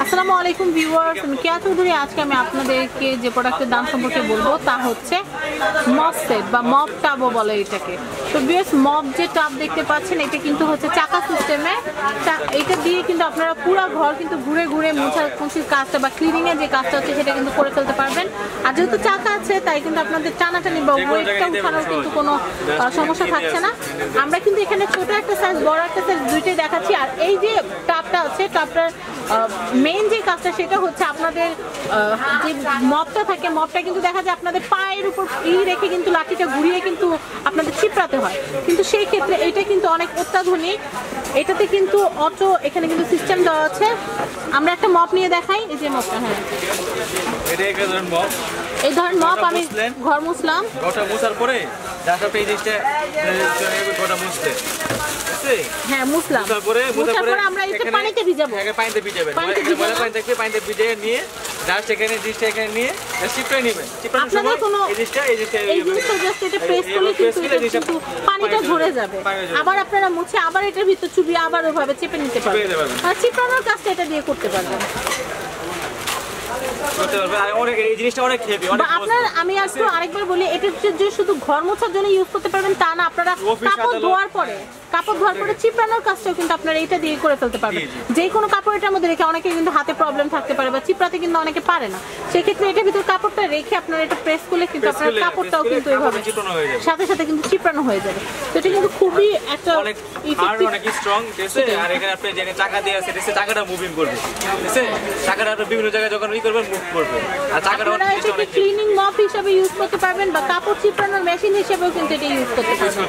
আসসালামু আলাইকুম ভিউয়ার্স, আমি কেয়া চৌধুরী। আজকে আমি আপনাদেরকে যে প্রোডাক্টের দাম সম্পর্কে বলবো তা হচ্ছে মপ সেট বা মপ টাবও বলে এটাকে। তো ভিউয়ার্স, মপ যে টাব দেখতে পাচ্ছেন এটা কিন্তু হচ্ছে চাকা সিস্টেমে। এটা দিয়ে কিন্তু আপনারা পুরো ঘর কিন্তু ঘুরে ঘুরে মুছার কাজটা বা ক্লিনিংয়ের যে কাজটা হচ্ছে সেটা কিন্তু করে ফেলতে পারবেন। আর যেহেতু চাকা আছে তাই কিন্তু আপনাদের টানাটানি বা ওয়েটটা উঠানোর কিন্তু কোনো সমস্যা থাকছে না। আমরা কিন্তু এখানে ছোট একটা সাইজ, বড় একটা সাইজ দুইটাই দেখাচ্ছি। আর এই যে টাবটা আছে, টাবটার মেইন যে কাজটা সেটা হচ্ছে আপনাদের যে মপটা থাকে, মপটা কিন্তু দেখা যায় আপনাদের পায়ের উপর রেখে কিন্তু লাঠিটা ঘুরিয়ে কিন্তু আপনাদের চিপড়াতে হয়। কিন্তু সেই ক্ষেত্রে এটা কিন্তু অনেক অত্যাধুনিক। এটাতে কিন্তু অটো এখানে কিন্তু সিস্টেম দেওয়া আছে। আমরা একটা মপ নিয়ে দেখাই। এই যে মপটা, হ্যাঁ এটা এক ধরনের মপ। এই ধরনের মপ আমি ঘর মুছলাম, ঘরটা মুছার পরে দেখা পেজটা ঘরটা মুছতে, হ্যাঁ মুছলাম। মুছার পরে আমরা এটা পানিতে ভিজাবো। পানিতে ভিজাবেন, পানিতে ভিজিয়ে নিয়ে জাস্ট এখানে জিনিসটা এখানে নিয়ে চিপড়ে নেবেন। চিপড়ানোর সময় এই জিনিসটা জাস্ট এটা প্রেস করলে কিন্তু পানিটা ঝরে যাবে। আবার আপনারা মুছে আবার এটার ভিতর চুবিয়ে আবার ওইভাবে চেপে নিতে পারবেন। আর চিপড়ানোর কাজটা এটা দিয়ে করতে পারবেন। আমি আরেকবার বলি, এটা যে শুধু ঘর মোছার জন্য ইউজ করতে পারবেন তা না, আপনারা কাপড় ধোয়ার পরে চিপড়ানোর কাজটাও কিন্তু আপনারা এটা দিয়ে করে ফেলতে পারবেন। যে কোনো কাপড়ের মধ্যে রেখে, অনেকে কিন্তু হাতে প্রবলেম থাকতে পারে বা চিপড়াতে কিন্তু অনেকে পারে না, সেক্ষেত্রে এটার ভিতরে কাপড়টা রেখে আপনারা এটা প্রেস করলে কিন্তু আপনার কাপড়টাও কিন্তু এইভাবে সাথে সাথে কিন্তু চিপড়ানো হয়ে যাবে। তো এটা কিন্তু খুবই একটা স্ট্রং। আর এখানে আপনি যে চাকা দিয়ে আছে চাকাটা মুভিং করবে, চাকাটা বিভিন্ন জায়গায় যখন করবেন মুভ করবে। আর চাকাটা অনেক ক্লিনিং মপ হিসেবে ইউজ করতে পারবেন বা কাপড় চিপড়ানোর মেশিন হিসেবেও কিন্তু এটা ইউজ করতে পারবেন।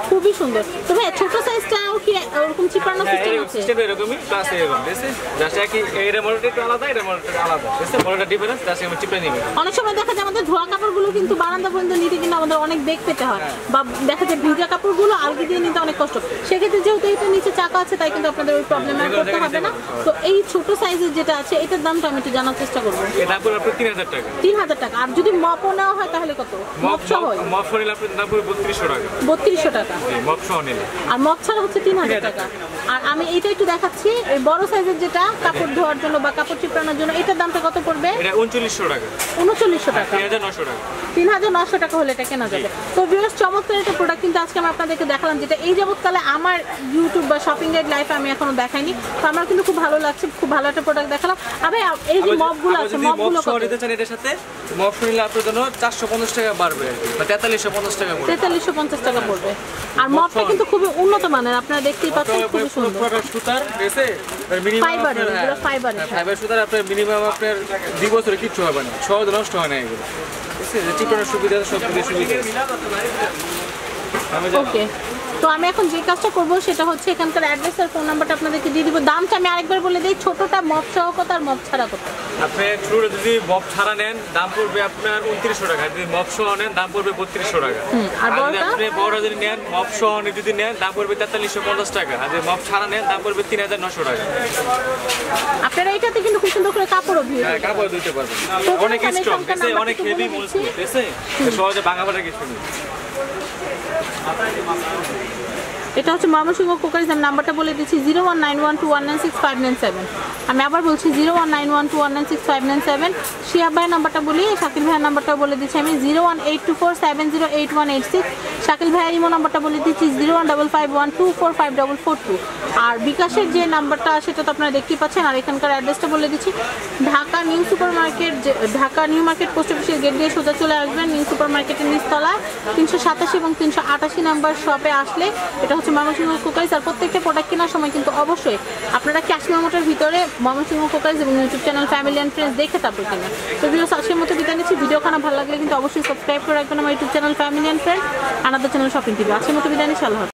খুবই সুন্দর। তবে ছোট সাইজটাও কি ওরকম চিপড়ানোর সিস্টেম আছে? সিস্টেম এরকমই প্লাস এরকম দেখেন, জাস্ট কি এর মডেলটা একটু আলাদা, এর মডেলটা আলাদা, দেখেন মডেলটা ডিফারেন্স, জাস্ট আমি চিপড়ে নিব। অনেক সময় দেখা যায় আমাদের ধোয়া কাপড়গুলো কিন্তু বারান্দা পর্যন্ত নিতে কিন্তু আমাদের অনেক বেগ পেতে হয়, বা দেখা যায় ভিজা কাপড়গুলো আলগি দিয়ে নিতে অনেক কষ্ট। সেক্ষেত্রে যেহেতু এটা নিচে চাকা আছে তাই কিন্তু আপনাদের ওই প্রবলেমে করতে হবে না। তো এই ছোট সাইজের যেটা আছে এটার দামটা আমি একটু জানার চেষ্টা করবো। এটা পুরো 3000 টাকা। 3000 টাকা। আর যদি মপও নেওয়া হয় তাহলে কত? মপ সহ মপ নিলে আপনার দাম পুরো 3200 টাকা। 3200 টাকা মপ সহ নিলে। আর মপ ছাড়া হচ্ছে 3000 টাকা। আর আমি এইটা একটু দেখাচ্ছি, এই বড় সাইজের যেটা কাপড় ধোয়ার জন্য বা কাপড় চিপড়ানোর জন্য, এটার দামটা কত পড়বে? এটা 3900 টাকা। 3900 টাকা। 3900 টাকা। 3900 টাকা হলে এটা কেনা যাবে। তো ভিউয়ার্স, চমৎকার একটা প্রোডাক্ট কিন্তু আজকে আমি আপনাদেরকে দেখালাম, যেটা এই যাবৎকালে আমার ইউটিউব বা শপিং গাইড লাইফে আমি এখনো দেখাইনি। তো আমার কিন্তু খুব ভালো লাগছে, খুব ভালো একটা প্রোডাক্ট দেখালাম। আবে এই যে মপগুলো আছে, মপগুলো কত? নিতে চান এটার সাথে মপ নিলে আপনার জন্য 450 টাকা বাড়বে, বা 4350 টাকা পড়বে। 4350 টাকা পড়বে। আর মপটা কিন্তু খুবই উন্নত মানের, আপনারা দেখতেই পাচ্ছেন, খুবই সুন্দর। সুতার এসে মিনিমাম ফাইবার, এগুলো ফাইবার সুতার আপনার মিনিমাম আপনার 2 বছরে কিচ্ছু হবে না, সহজ নষ্ট হয় না এগুলো। ঠিক আছে, চিপড়ানোর সুবিধা, সব কিছু সুবিধা। ওকে, তো আমি এখন যে কাজটা করবো সেটা হচ্ছে এখানকার অ্যাড্রেস আর ফোন নাম্বারটা আপনাদেরকে দিয়ে দিব। দামটা আমি আরেকবার বলে দিই, ছোটটা মপ সহ কত আর মপ ছাড়া কত? আপনি ছোট যদি মপ ছাড়া নেন দাম পড়বে আপনার 2900 টাকা, যদি মপ সহ নেন দাম পড়বে 3200 টাকা। আর আপনি বড় যদি নেন, মপ সহ যদি নেন দাম পড়বে 4350 টাকা। আর যদি মপ ছাড়া নেন দাম পড়বে 3900 টাকা। আপনারা এটাতে কিন্তু খুব সুন্দর করে কাপড়ও ধুয়ে, হ্যাঁ কাপড় ধুতে পারবেন। অনেক স্ট্রং, অনেক হেভি মজবুত, ঠিক আছে, সহজে ভাঙাবার কিছু নেই। এটা হচ্ছে ময়মনসিংহ কোকারিজ। আমি নাম্বারটা বলে দিচ্ছি 019121965997। আমি আবার বলছি 019121965997। শিহাব ভাইয়ের নাম্বারটা বলি, শাকিল ভাইয়ের নাম্বারটাও বলে দিচ্ছি আমি 018247088186। শাকিল ভাইয়ের ইমো নাম্বারটা বলে দিচ্ছি 015512454442। আর বিকাশের যে নাম্বারটা সেটা তো আপনারা দেখতেই পাচ্ছেন। আর এখানকার অ্যাড্রেসটা বলে দিচ্ছি, Dhaka new super market, Dhaka new market post অফিসের গেট দিয়ে সোজা চলে আসবেন। নিউ সুপার মার্কেটের নিচতলায় 387 এবং 388 নাম্বার শপে আসলে এটা হচ্ছে ময়মনসিংহ কোকারিজ। আর প্রত্যেকটা প্রোডাক্ট কেনার সময় কিন্তু অবশ্যই আপনারা ক্যাশ মেমোটার ভিতরে ময়মনসিংহ কোকারিজ এবং YouTube channel family and friends দেখে তারপর কেনা। তো ভিডিওস আজকের মতো বিদায় নিচ্ছি। ভিডিওখানা ভালো লাগলে কিন্তু অবশ্যই সাবস্ক্রাইব করে রাখবেন আমার YouTube channel family and friends, another channel shopping TV. আজকের মতো বিদায় নিচ্ছি। আল্লাহ।